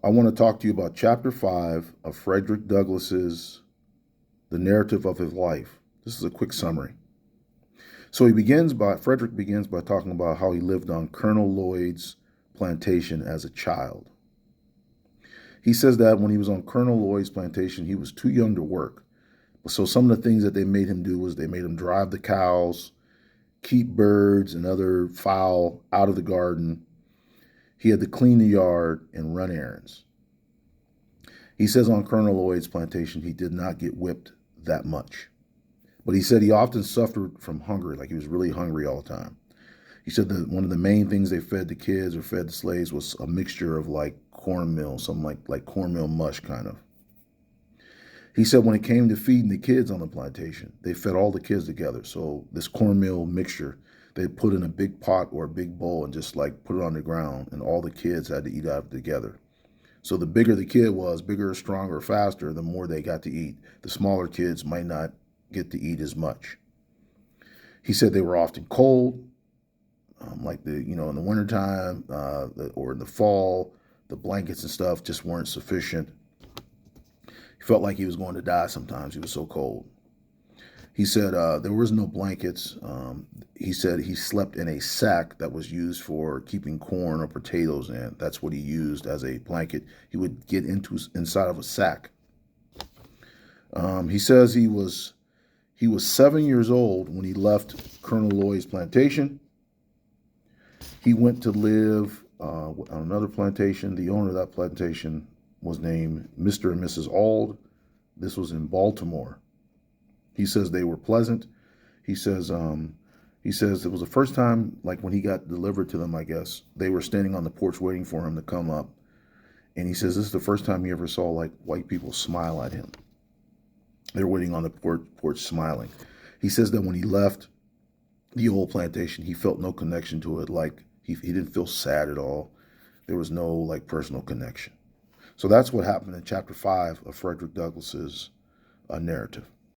I want to talk to you about chapter 5 of Frederick Douglass's The Narrative of His Life. This is a quick summary. So Frederick begins by talking about how he lived on Colonel Lloyd's plantation as a child. He says that when he was on Colonel Lloyd's plantation, he was too young to work. So some of the things that they made him do was they made him drive the cows, keep birds and other fowl out of the garden. He had to clean the yard and run errands. He says on Colonel Lloyd's plantation, he did not get whipped that much. But he said he often suffered from hunger, like he was really hungry all the time. He said that one of the main things they fed the kids or fed the slaves was a mixture of like cornmeal, something like cornmeal mush kind of. He said when it came to feeding the kids on the plantation, they fed all the kids together. So this cornmeal mixture, they put in a big pot or a big bowl and just like put it on the ground, and all the kids had to eat out of it together. So the bigger the kid was, bigger, stronger, faster, the more they got to eat. The smaller kids might not get to eat as much. He said they were often cold, in the wintertime or in the fall, the blankets and stuff just weren't sufficient. He felt like he was going to die sometimes. He was so cold. He said there was no blankets. He said he slept in a sack that was used for keeping corn or potatoes in. That's what he used as a blanket. He would get inside of a sack. He says he was 7 years old when he left Colonel Lloyd's plantation. He went to live on another plantation. The owner of that plantation was named Mr. and Mrs. Auld. This was in Baltimore. He says they were pleasant. He says it was the first time, like when he got delivered to them, I guess, they were standing on the porch waiting for him to come up. And he says this is the first time he ever saw like white people smile at him. They're waiting on the porch smiling. He says that when he left the old plantation, he felt no connection to it. Like he didn't feel sad at all. There was no like personal connection. So that's what happened in chapter 5 of Frederick Douglass's narrative.